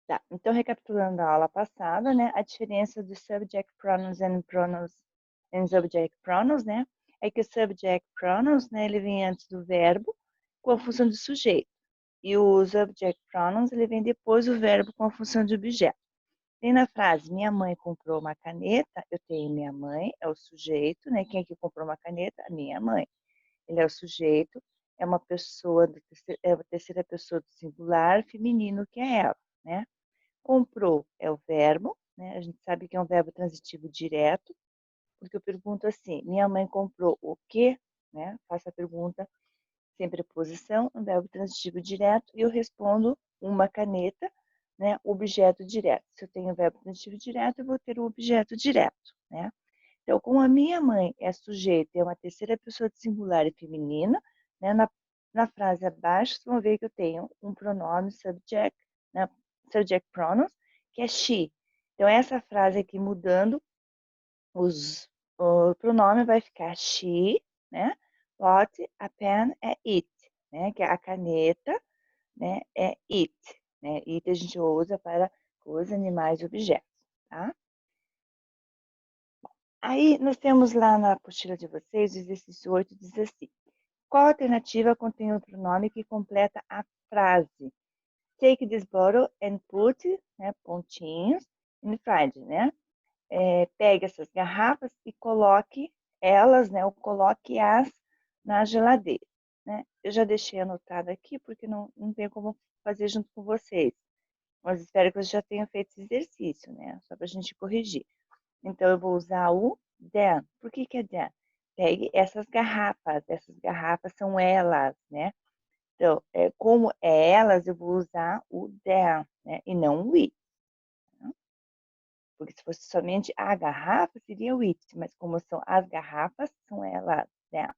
Tá, então recapitulando a aula passada, né, a diferença dos subject pronouns and subject pronouns, né, é que o subject pronouns, né, ele vem antes do verbo com a função de sujeito, e os subject pronouns, ele vem depois do verbo com a função de objeto. Tem na frase, minha mãe comprou uma caneta, eu tenho minha mãe, é o sujeito, né, quem é que comprou uma caneta? A minha mãe. Ele é o sujeito, é uma pessoa, é a terceira pessoa do singular feminino, que é ela, né? Comprou é o verbo, né? A gente sabe que é um verbo transitivo direto, porque eu pergunto assim, minha mãe comprou o quê? Né? Faço a pergunta sem preposição, um verbo transitivo direto, e eu respondo uma caneta, né? Objeto direto. Se eu tenho verbo transitivo direto, eu vou ter o objeto direto, né? Então, como a minha mãe é sujeito e é uma terceira pessoa de singular e feminina, né? Na frase abaixo, vocês vão ver que eu tenho um pronome subject, né? Subject pronouns, que é she. Então, essa frase aqui mudando, o pronome vai ficar she, né? What, a pen é it, né? Que é a caneta, né? É it, né? It a gente usa para coisas, animais e objetos, tá? Aí, nós temos lá na apostila de vocês, o exercício 8 diz assim, qual alternativa contém o pronome que completa a frase? Take this bottle and put, né, pontinhos, in the fridge, né? Pegue essas garrafas e coloque elas, né, ou coloque-as na geladeira, né? Eu já deixei anotado aqui, porque não tem como fazer junto com vocês. Mas espero que vocês já tenham feito esse exercício, né? Só para a gente corrigir. Então, eu vou usar o then. Por que é then? Pegue essas garrafas são elas, né? Então, como é elas, eu vou usar o then, né? E não o it. Né? Porque se fosse somente a garrafa, seria o it. Mas como são as garrafas, são elas, then.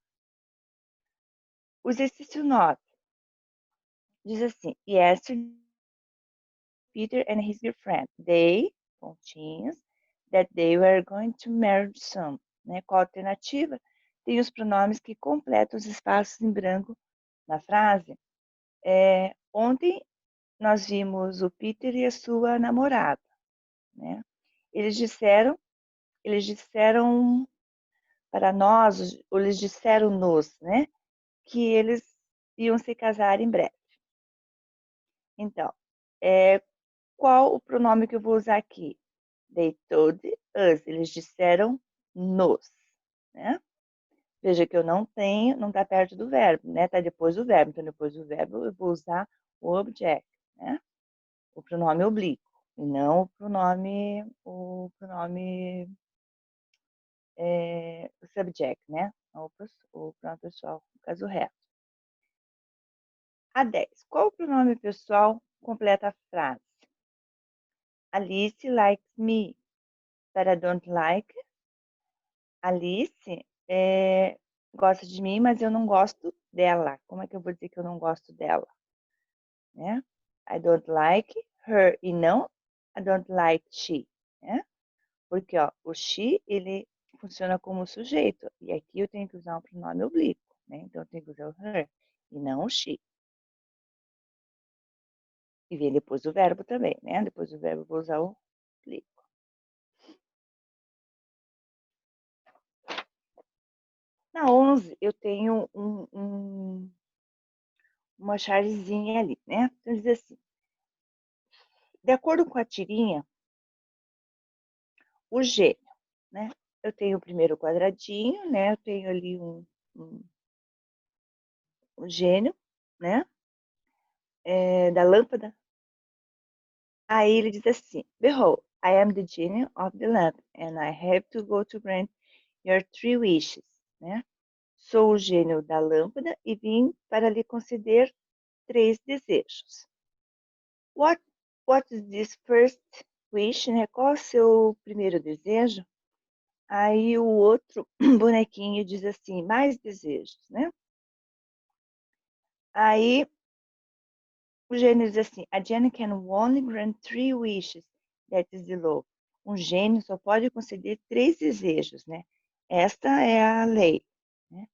O exercício 9 diz assim, yesterday, Peter and his girlfriend, they, pontinhos, that they were going to marry soon. Né? Qual a alternativa? Tem os pronomes que completam os espaços em branco na frase. Ontem nós vimos o Peter e a sua namorada. Né? Eles disseram para nós, ou eles disseram-nos, né, que eles iam se casar em breve. Então, qual o pronome que eu vou usar aqui? They told us. Eles disseram nos, né? Veja que eu não está perto do verbo, né? Está depois do verbo. Então, depois do verbo, eu vou usar o object, né? O pronome oblíquo, e não o pronome o subject, né? O pronome pessoal, no caso reto. A 10. Qual o pronome pessoal completa a frase? Alice likes me, but I don't like. Alice gosta de mim, mas eu não gosto dela. Como é que eu vou dizer que eu não gosto dela? Né? I don't like her e não I don't like she. Né? Porque ó, o she, ele funciona como sujeito. E aqui eu tenho que usar um pronome oblíquo. Né? Então eu tenho que usar o her e não o she. E vem depois do verbo também, né? Depois do verbo eu vou usar o oblíquo. Na 11, eu tenho uma chargezinha ali, né? Então, diz assim, de acordo com a tirinha, o gênio, né? Eu tenho o primeiro quadradinho, né? Eu tenho ali um gênio, né? Da lâmpada. Aí ele diz assim, behold, I am the genie of the lamp, and I have to go to grant your 3 wishes, né? Sou o gênio da lâmpada e vim para lhe conceder 3 desejos. What is this first wish, né? Qual é o seu primeiro desejo? Aí o outro bonequinho diz assim, mais desejos, né? Aí o gênio diz assim, a genie can only grant 3 wishes, that is the law. Um gênio só pode conceder 3 desejos, né? Esta é a lei, né?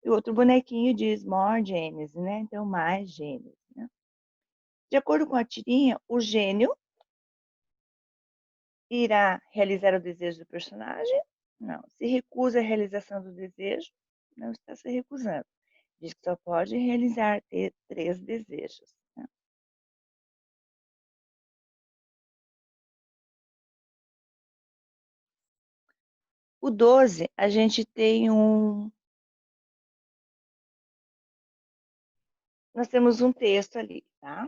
E o outro bonequinho diz more genies, né? Então mais gênios, né? De acordo com a tirinha, o gênio irá realizar o desejo do personagem? Não. Se recusa a realização do desejo, não está se recusando. Diz que só pode realizar 3 desejos. Né? O 12, a gente tem nós temos um texto ali, tá?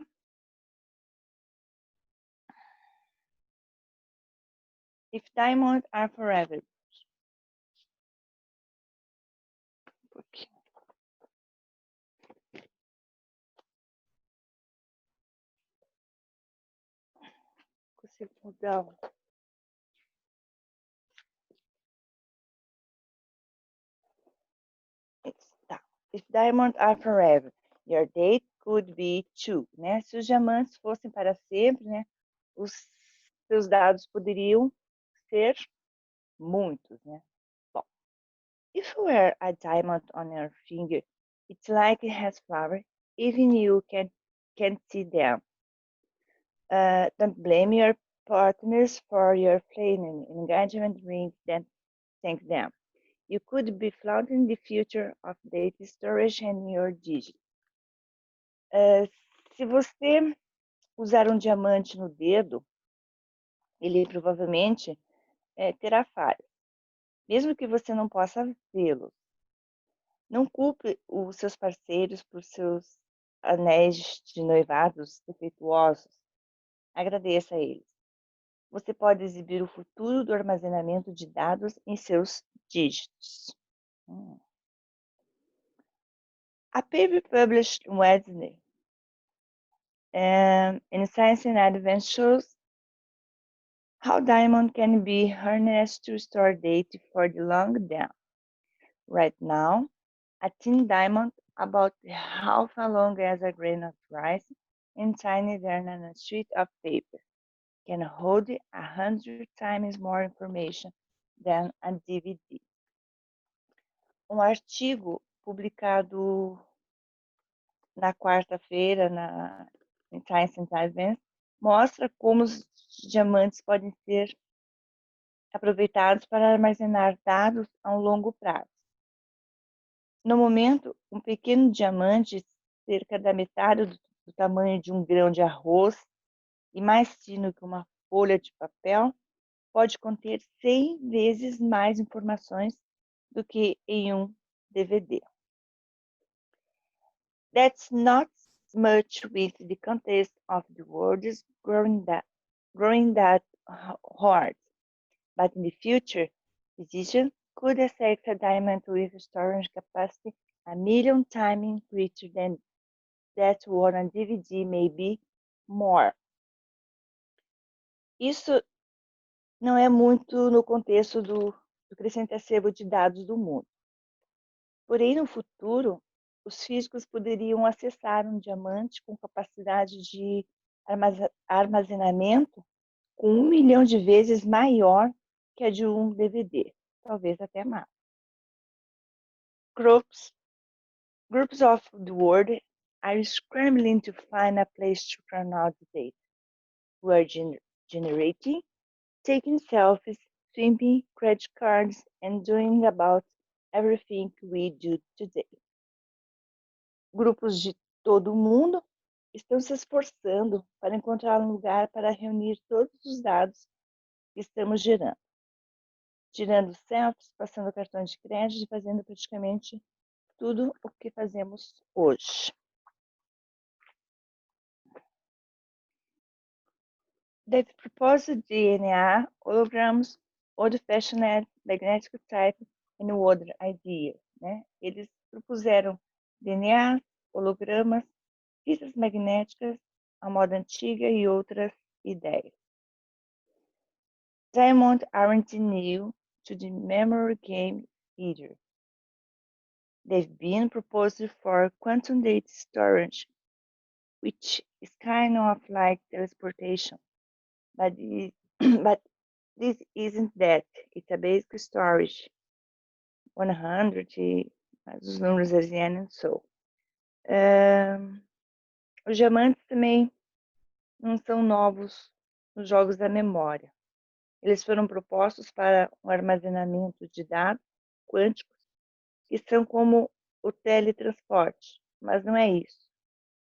If diamonds are forever. Consigo mudar. Tá. If diamonds are forever, your date could be 2, né? Se os diamantes fossem para sempre, né? Os seus dados poderiam ser muitos, né? Bom, if you wear a diamond on your finger, it's like it has flowers, even you can't see them. Don't blame your partners for your flaming engagement ring, then thank them. You could be flaunting the future of data storage and your digits. Se você usar um diamante no dedo, ele provavelmente terá falha, mesmo que você não possa vê-lo. Não culpe os seus parceiros por seus anéis de noivados defeituosos. Agradeça a eles. Você pode exibir o futuro do armazenamento de dados em seus dígitos. A paper published Wednesday in Science and Adventures how diamond can be harnessed to store data for the long term. Right now, a thin diamond about half as long as a grain of rice and tinier than a sheet of paper can hold 100 times more information than a DVD. Um artigo publicado na quarta-feira em Science and Advance mostra como os diamantes podem ser aproveitados para armazenar dados a um longo prazo. No momento, um pequeno diamante, cerca da metade do tamanho de um grão de arroz e mais fino que uma folha de papel, pode conter 100 vezes mais informações do que em um DVD. That's not much with the context of the world is growing that hard. But in the future, physicians could assess a diamond with storage capacity 1,000,000 times greater than that one on DVD, maybe more. Isso não é muito no contexto do crescente acervo de dados do mundo. Porém, no futuro, os físicos poderiam acessar um diamante com capacidade de armazenamento com 1 milhão de vezes maior que a de um DVD, talvez até mais. Groups of the world are scrambling to find a place to run out the data. We are generating, taking selfies, swimming, credit cards, and doing about everything we do today. Grupos de todo o mundo estão se esforçando para encontrar um lugar para reunir todos os dados que estamos gerando. Tirando selfies, passando cartões de crédito e fazendo praticamente tudo o que fazemos hoje. They've proposed DNA, holograms, old-fashioned magnetic type and other ideas. Né? Eles propuseram DNA, hologramas, fitas magnéticas, a moda antiga e outras ideias. Diamonds aren't new to the memory game either. They've been proposed for quantum data storage, which is kind of like teleportation, but this isn't that. It's a basic storage. 100, mas os números and so. Os diamantes também não são novos nos jogos da memória. Eles foram propostos para o armazenamento de dados quânticos, que são como o teletransporte, mas não é isso.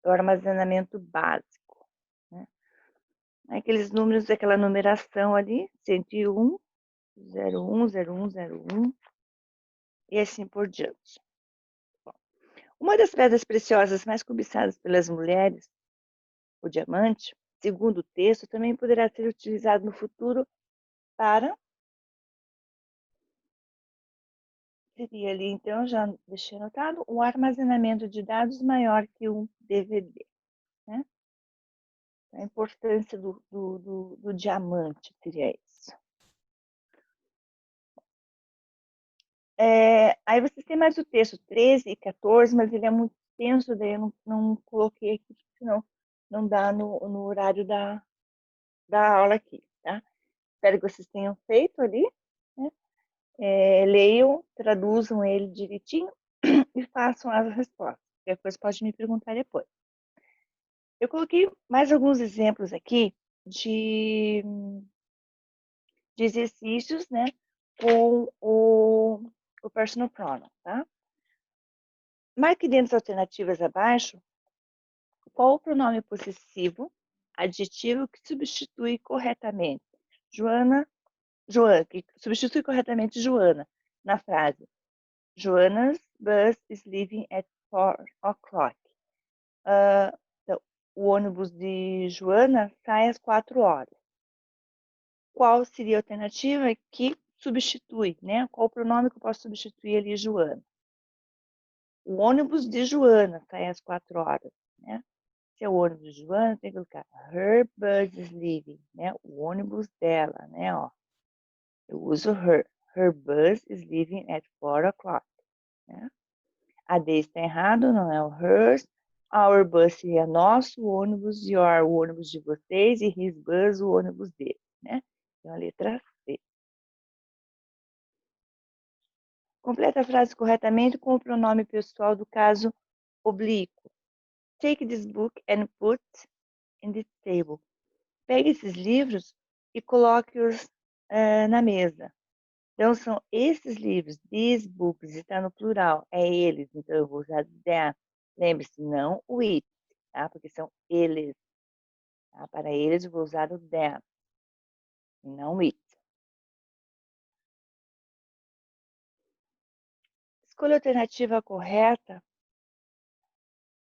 É o armazenamento básico, né? Aqueles números, aquela numeração ali, 101, 01, 01, 01, e assim por diante. Uma das pedras preciosas mais cobiçadas pelas mulheres, o diamante, segundo o texto, também poderá ser utilizado no futuro para... Seria ali, então, já deixei anotado, um armazenamento de dados maior que um DVD, né? A importância do diamante seria isso. Aí vocês têm mais o texto 13 e 14, mas ele é muito extenso, daí eu não coloquei aqui, senão não dá no horário da aula aqui, tá? Espero que vocês tenham feito ali, né? Leiam, traduzam ele direitinho e façam as respostas. Depois pode me perguntar depois. Eu coloquei mais alguns exemplos aqui de exercícios, né, com o personal pronoun, tá? Marque dentro das alternativas abaixo qual o pronome possessivo, adjetivo que substitui corretamente Joana, que substitui corretamente Joana na frase Joanna's bus is leaving at 4 o'clock. Então, o ônibus de Joana sai às 4 horas. Qual seria a alternativa que substitui, né? Qual o pronome que eu posso substituir ali, Joana? O ônibus de Joana sai às 4 horas, né? Se é o ônibus de Joana, tem que colocar her bus is leaving, né? O ônibus dela, né? Ó, eu uso her. Her bus is leaving at 4 o'clock, né? A D está errado, não é o hers. Our bus seria nosso ônibus, your, o ônibus de vocês, e his bus, o ônibus dele, né? Então, a letra C. Completa a frase corretamente com o pronome pessoal do caso oblíquo. Take this book and put in the table. Pegue esses livros e coloque-os na mesa. Então, são esses livros, these books, está no plural, é eles, então eu vou usar them. Lembre-se, não o it, tá? Porque são eles. Tá? Para eles, eu vou usar o them, e não it. Escolha a alternativa correta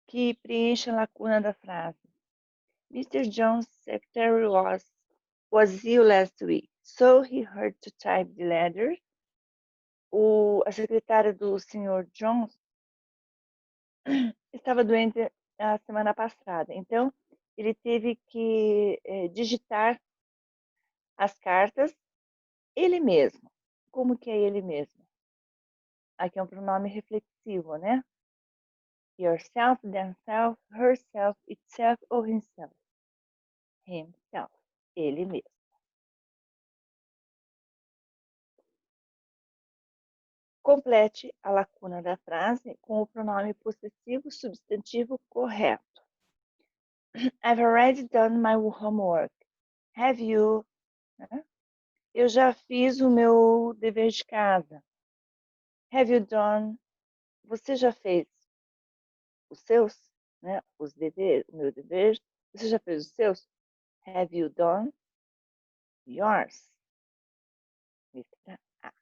que preenche a lacuna da frase. Mr. Jones' secretary was ill last week, so he had to type the letter. A secretária do Sr. Jones estava doente a semana passada, então ele teve que digitar as cartas ele mesmo. Como que é ele mesmo? Aqui é um pronome reflexivo, né? Yourself, themself, herself, itself ou himself. Himself, ele mesmo. Complete a lacuna da frase com o pronome possessivo substantivo correto. I've already done my homework. Have you? Eu já fiz o meu dever de casa. Have you done? Você já fez os seus, né? Os deveres, o meu dever. Você já fez os seus? Have you done yours? Letra A.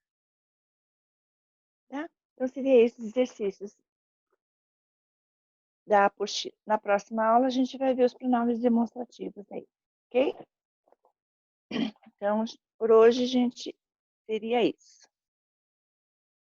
Tá? Então, seria esses exercícios da apostila. Na próxima aula, a gente vai ver os pronomes demonstrativos aí, ok? Então, por hoje, gente, seria isso.